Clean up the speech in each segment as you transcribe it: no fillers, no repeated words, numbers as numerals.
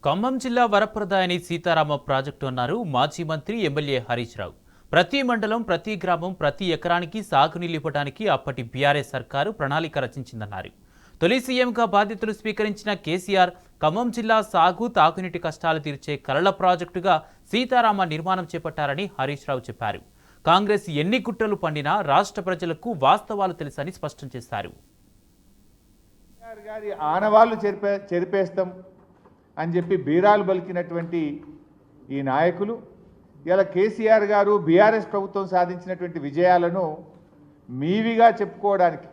ఖమ్మం జిల్లా వరప్రదాయని సీతారామ ప్రాజెక్టు అన్నారు మాజీ మంత్రి ఎమ్మెల్యే హరీష్ రావు. ప్రతి మండలం, ప్రతి గ్రామం, ప్రతి ఎకరానికి సాగునీళ్లు ఇవ్వడానికి అప్పటి బీఆర్ఎస్ సర్కారు ప్రణాళిక రచించిందన్నారు. తొలి సీఎంగా బాధ్యతలు స్వీకరించిన కేసీఆర్ ఖమ్మం జిల్లా సాగు, తాగునీటి కష్టాలు తీర్చే కలల ప్రాజెక్టుగా సీతారామ నిర్మాణం చేపట్టారని హరీష్ రావు చెప్పారు. కాంగ్రెస్ ఎన్ని కుట్రలు పండినా రాష్ట్ర ప్రజలకు వాస్తవాలు తెలుసని స్పష్టం చేశారు. ఆనవాళ్లు చెరిపేస్తాం అని చెప్పి బీరాలు బలికినటువంటి ఈ నాయకులు ఇలా కేసీఆర్ గారు బీఆర్ఎస్ ప్రభుత్వం సాధించినటువంటి విజయాలను మీవిగా చెప్పుకోవడానికి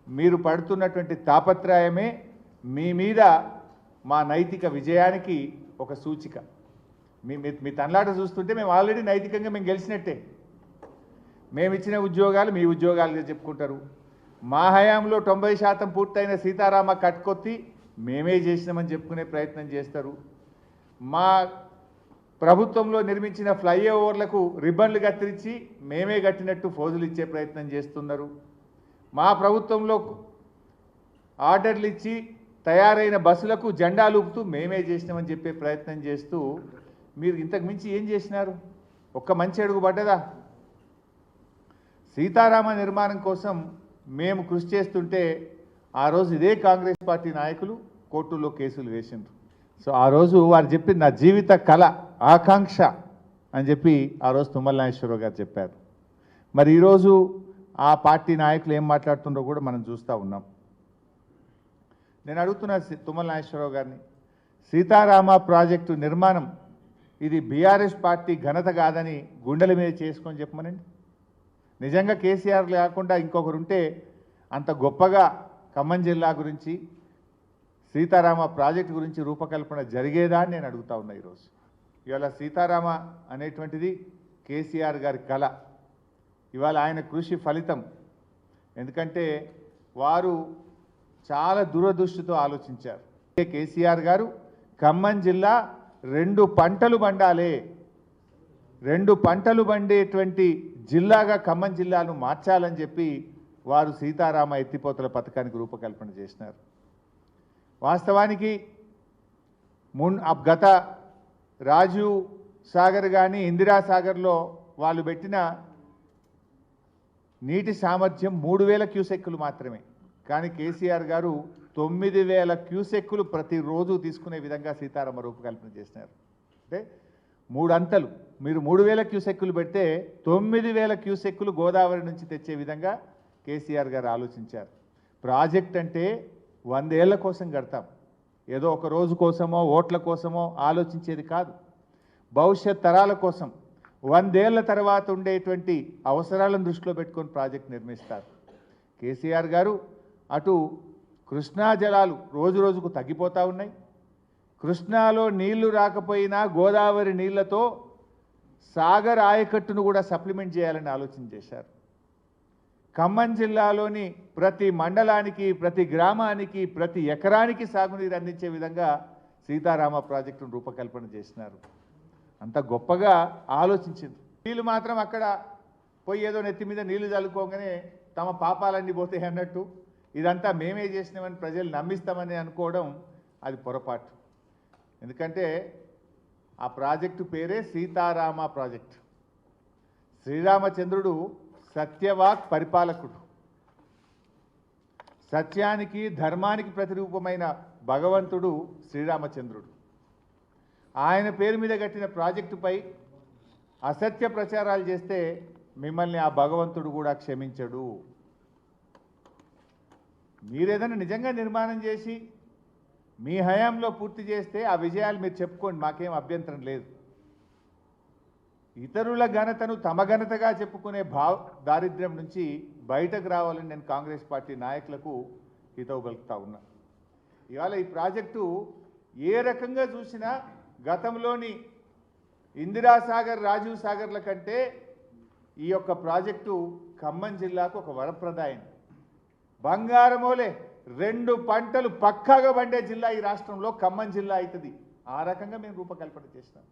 మీరు పడుతున్నటువంటి తాపత్రయమే మీ మీద మా నైతిక విజయానికి ఒక సూచిక. మీ తనలాట చూస్తుంటే మేము ఆల్రెడీ నైతికంగా మేము గెలిచినట్టే. మేము ఇచ్చిన ఉద్యోగాలు మీ ఉద్యోగాలుగా చెప్పుకుంటారు. మా హయాంలో 90% పూర్తయిన సీతారామ కట్కొత్తి మేమే చేసినామని చెప్పుకునే ప్రయత్నం చేస్తారు. మా ప్రభుత్వంలో నిర్మించిన ఫ్లైఓవర్లకు రిబ్బన్లు కత్తిరించి మేమే కట్టినట్టు ఫోజులు ఇచ్చే ప్రయత్నం చేస్తున్నారు. మా ప్రభుత్వంలో ఆర్డర్లు ఇచ్చి తయారైన బస్సులకు జెండాలు ఊపుతూ మేమే చేసినామని చెప్పే ప్రయత్నం చేస్తూ మీరు ఇంతకు మించి ఏం చేసినారు? ఒక్క మంచి అడుగు పడ్డదా? సీతారామ నిర్మాణం కోసం మేము కృషి చేస్తుంటే ఆ రోజు ఇదే కాంగ్రెస్ పార్టీ నాయకులు కోర్టుల్లో కేసులు వేసిండ్రు. సో ఆ రోజు వారు చెప్పింది నా జీవిత కళ, ఆకాంక్ష అని చెప్పి ఆ రోజు తుమ్మల నాగేశ్వరరావు గారు చెప్పారు. మరి ఈరోజు ఆ పార్టీ నాయకులు ఏం మాట్లాడుతుండో కూడా మనం చూస్తూ ఉన్నాం. నేను అడుగుతున్నా తుమ్మల నాగేశ్వరరావు గారిని, సీతారామ ప్రాజెక్టు నిర్మాణం ఇది బీఆర్ఎస్ పార్టీ ఘనత కాదని గుండెల మీద చేసుకొని చెప్పమనండి. నిజంగా కేసీఆర్ లేకుండా ఇంకొకరు ఉంటే అంత గొప్పగా ఖమ్మం జిల్లా గురించి, సీతారామ ప్రాజెక్టు గురించి రూపకల్పన జరిగేదా అని నేను అడుగుతా ఉన్నా. ఈరోజు ఇవాళ సీతారామ అనేటువంటిది కేసీఆర్ గారి కళ, ఇవాళ ఆయన కృషి ఫలితం. ఎందుకంటే వారు చాలా దూరదృష్టితో ఆలోచించారు. కేసీఆర్ గారు ఖమ్మం జిల్లా 2 పంటలు పండాలి, 2 పంటలు పండేటువంటి జిల్లాగా ఖమ్మం జిల్లాను మార్చాలని చెప్పి వారు సీతారామ ఎత్తిపోతల పథకానికి రూపకల్పన చేసినారు. వాస్తవానికి గత రాజీవ్ సాగర్ కానీ ఇందిరాసాగర్లో వాళ్ళు పెట్టిన నీటి సామర్థ్యం 3000 క్యూసెక్కులు మాత్రమే. కానీ కేసీఆర్ గారు 9000 క్యూసెక్కులు ప్రతిరోజు తీసుకునే విధంగా సీతారామ రూపకల్పన చేసినారు. అంటే 3 అంతలు. మీరు 3000 క్యూసెక్కులు పెడితే 9000 క్యూసెక్కులు గోదావరి నుంచి తెచ్చే విధంగా కేసీఆర్ గారు ఆలోచించారు. ప్రాజెక్ట్ అంటే 100 ఏళ్ల కోసం కడతాం, ఏదో ఒక రోజు కోసమో ఓట్ల కోసమో ఆలోచించేది కాదు. భవిష్యత్ తరాల కోసం 100 ఏళ్ల తర్వాత ఉండేటువంటి అవసరాలను దృష్టిలో పెట్టుకొని ప్రాజెక్ట్ నిర్మిస్తారు. కేసీఆర్ గారు అటు కృష్ణా జలాలు రోజు రోజుకు తగ్గిపోతూ ఉన్నాయి. కృష్ణాలో నీళ్లు రాకపోయినా గోదావరి నీళ్లతో సాగర్ ఆయకట్టును కూడా సప్లిమెంట్ చేయాలని ఆలోచన చేశారు. ఖమ్మం జిల్లాలోని ప్రతి మండలానికి, ప్రతి గ్రామానికి, ప్రతి ఎకరానికి సాగునీరు అందించే విధంగా సీతారామ ప్రాజెక్టును రూపకల్పన చేసినారు. అంత గొప్పగా ఆలోచించింది. వీళ్ళు మాత్రం అక్కడ పోయి ఏదో నెత్తి మీద నీళ్లు చల్లుకోగానే తమ పాపాలన్నీ పోతాయి అన్నట్టు ఇదంతా మేమే చేసినామని ప్రజలు నమ్మిస్తామని అనుకోవడం అది పొరపాటు. ఎందుకంటే ఆ ప్రాజెక్టు పేరే సీతారామ ప్రాజెక్టు. శ్రీరామచంద్రుడు సత్యవాక్ పరిపాలకుడు, సత్యానికి ధర్మానికి ప్రతిరూపమైన భగవంతుడు శ్రీరామచంద్రుడు. ఆయన పేరు మీద కట్టిన ప్రాజెక్టుపై అసత్య ప్రచారాలు చేస్తే మిమ్మల్ని ఆ భగవంతుడు కూడా క్షమించడు. మీరేదైనా నిజంగా నిర్మాణం చేసి మీ హయాంలో పూర్తి చేస్తే ఆ విజయాలు మీరు చెప్పుకోండి, మాకేం అభ్యంతరం లేదు. ఇతరుల ఘనతను తమ ఘనతగా చెప్పుకునే దారిద్ర్యం నుంచి బయటకు రావాలని నేను కాంగ్రెస్ పార్టీ నాయకులకు హితవు పలుకుతా ఉన్నా. ఇవాళ ఈ ప్రాజెక్టు ఏ రకంగా చూసినా గతంలోని ఇందిరాసాగర్, రాజీవ్ సాగర్ల కంటే ఈ యొక్క ప్రాజెక్టు ఖమ్మం జిల్లాకు ఒక వరప్రదాయం. బంగారమోలే 2 పంటలు పక్కాగా పండే జిల్లా ఈ రాష్ట్రంలో ఖమ్మం జిల్లా అవుతుంది. ఆ రకంగా మేము రూపకల్పన చేసినాం.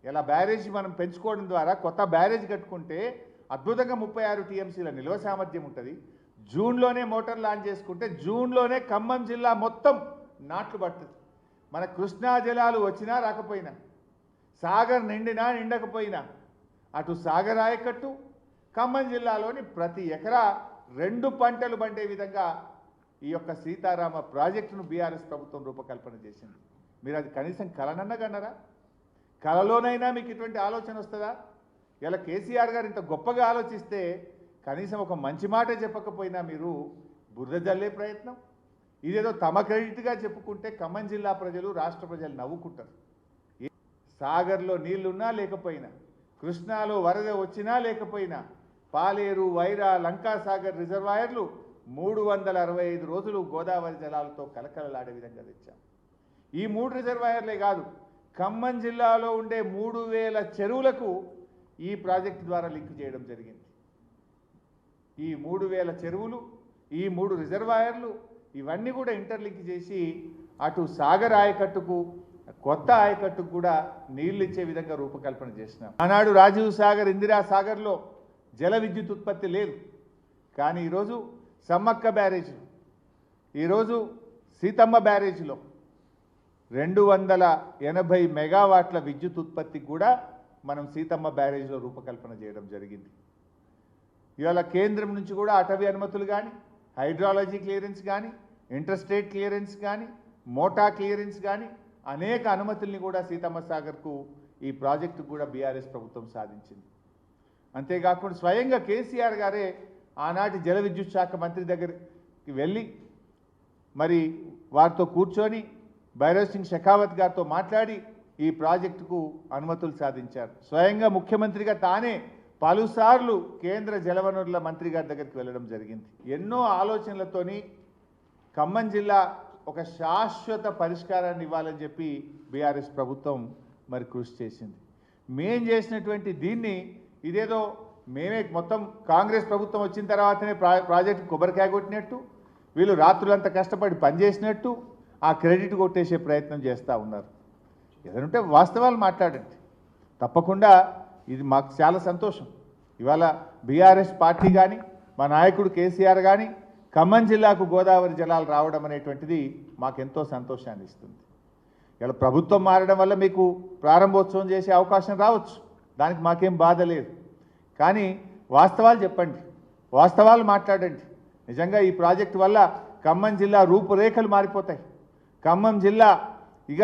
ఇలా బ్యారేజ్ మనం పెంచుకోవడం ద్వారా కొత్త బ్యారేజ్ కట్టుకుంటే అద్భుతంగా 36 టీఎంసీల నిల్వ సామర్థ్యం ఉంటుంది. జూన్లోనే మోటార్ లాంచ్ చేసుకుంటే జూన్లోనే ఖమ్మం జిల్లా మొత్తం నాట్లు పడుతుంది. మన కృష్ణా జలాలు వచ్చినా రాకపోయినా, సాగర్ నిండినా నిండకపోయినా, అటు సాగర్ ఆయకట్టు ఖమ్మం జిల్లాలోని ప్రతి ఎకరా 2 పంటలు పండే విధంగా ఈ యొక్క సీతారామ ప్రాజెక్టును బీఆర్ఎస్ ప్రభుత్వం రూపకల్పన చేసింది. మీరు అది కనీసం కలనన్నగన్నారా? కలలోనైనా మీకు ఇటువంటి ఆలోచన వస్తుందా? ఇలా కేసీఆర్ గారు ఇంత గొప్పగా ఆలోచిస్తే కనీసం ఒక మంచి మాట చెప్పకపోయినా మీరు బురద జల్లే ప్రయత్నం. ఇదేదో తమ క్రెడిట్గా చెప్పుకుంటే ఖమ్మం జిల్లా ప్రజలు, రాష్ట్ర ప్రజలు నవ్వుకుంటారు. సాగర్లో నీళ్లున్నా లేకపోయినా, కృష్ణాలో వరద వచ్చినా లేకపోయినా, పాలేరు, వైరా, లంకాసాగర్ రిజర్వాయర్లు 365 రోజులు గోదావరి జలాలతో కలకలలాడే విధంగా తెచ్చాం. ఈ 3 రిజర్వాయర్లే కాదు, ఖమ్మం జిల్లాలో ఉండే 3000 చెరువులకు ఈ ప్రాజెక్టు ద్వారా లింక్ చేయడం జరిగింది. ఈ 3000 చెరువులు, ఈ 3 రిజర్వాయర్లు ఇవన్నీ కూడా ఇంటర్లింక్ చేసి అటు సాగర్ ఆయకట్టుకు, కొత్త ఆయకట్టుకు కూడా నీళ్లు ఇచ్చే విధంగా రూపకల్పన చేసినాం. ఆనాడు రాజీవ్ సాగర్, ఇందిరా సాగర్లో జల విద్యుత్ ఉత్పత్తి లేదు. కానీ ఈరోజు సమ్మక్క బ్యారేజ్లో, ఈరోజు సీతమ్మ బ్యారేజ్లో 280 మెగావాట్ల విద్యుత్ ఉత్పత్తికి కూడా మనం సీతమ్మ బ్యారేజ్లో రూపకల్పన చేయడం జరిగింది. ఇవాళ కేంద్రం నుంచి కూడా అటవీ అనుమతులు కానీ, హైడ్రాలజీ క్లియరెన్స్ కానీ, ఇంటర్స్టేట్ క్లియరెన్స్ కానీ, మోటా క్లియరెన్స్ కానీ అనేక అనుమతుల్ని కూడా సీతమ్మ సాగర్కు ఈ ప్రాజెక్టు కూడా బీఆర్ఎస్ ప్రభుత్వం సాధించింది. అంతేకాకుండా స్వయంగా కేసీఆర్ గారే ఆనాటి జల విద్యుత్ శాఖ మంత్రి దగ్గరికి వెళ్ళి మరి వారితో కూర్చొని భైరవ్ సింగ్ షెకావత్ గారితో మాట్లాడి ఈ ప్రాజెక్టుకు అనుమతులు సాధించారు. స్వయంగా ముఖ్యమంత్రిగా తానే పలుసార్లు కేంద్ర జలవనరుల మంత్రి గారి దగ్గరికి వెళ్ళడం జరిగింది. ఎన్నో ఆలోచనలతోని ఖమ్మం జిల్లా ఒక శాశ్వత పరిష్కారాన్ని ఇవ్వాలని చెప్పి బీఆర్ఎస్ ప్రభుత్వం మరి కృషి చేసింది. మేం చేసినటువంటి దీన్ని ఇదేదో మేమే మొత్తం కాంగ్రెస్ ప్రభుత్వం వచ్చిన తర్వాతనే ప్రాజెక్టు కొబ్బరికాయ కొట్టినట్టు, వీళ్ళు రాత్రులంతా కష్టపడి పనిచేసినట్టు ఆ క్రెడిట్ కొట్టేసే ప్రయత్నం చేస్తూ ఉన్నారు. ఏదంటే వాస్తవాలు మాట్లాడండి. తప్పకుండా ఇది మాకు చాలా సంతోషం. ఇవాళ బీఆర్ఎస్ పార్టీ కానీ, మా నాయకుడు కేసీఆర్ కానీ ఖమ్మం జిల్లాకు గోదావరి జలాలు రావడం అనేటువంటిది మాకెంతో సంతోషాన్ని ఇస్తుంది. ఇలా ప్రభుత్వం మారడం వల్ల మీకు ప్రారంభోత్సవం చేసే అవకాశం రావచ్చు, దానికి మాకేం బాధ లేదు. కానీ వాస్తవాలు చెప్పండి, వాస్తవాలు మాట్లాడండి. నిజంగా ఈ ప్రాజెక్టు వల్ల ఖమ్మం జిల్లా రూపురేఖలు మారిపోతాయి. ఖమ్మం జిల్లా ఇక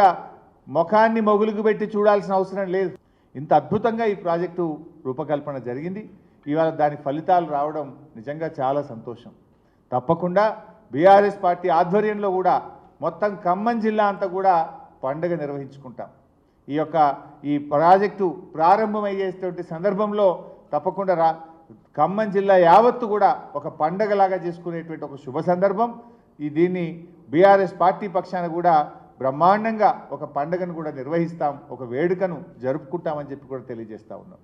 ముఖాన్ని మొగులుగు పెట్టి చూడాల్సిన అవసరం లేదు. ఇంత అద్భుతంగా ఈ ప్రాజెక్టు రూపకల్పన జరిగింది. ఇవాళ దాని ఫలితాలు రావడం నిజంగా చాలా సంతోషం. తప్పకుండా బీఆర్ఎస్ పార్టీ ఆధ్వర్యంలో కూడా మొత్తం ఖమ్మం జిల్లా అంతా కూడా పండుగ నిర్వహించుకుంటాం. ఈ ప్రాజెక్టు ప్రారంభమయ్యేటువంటి సందర్భంలో తప్పకుండా ఖమ్మం జిల్లా యావత్తు కూడా ఒక పండగలాగా చేసుకునేటువంటి ఒక శుభ సందర్భం. దీన్ని బీఆర్ఎస్ పార్టీ పక్షాన కూడా బ్రహ్మాండంగా ఒక పండుగను కూడా నిర్వహిస్తాం, ఒక వేడుకను జరుపుకుంటామని చెప్పి కూడా తెలియజేస్తా ఉన్నాం.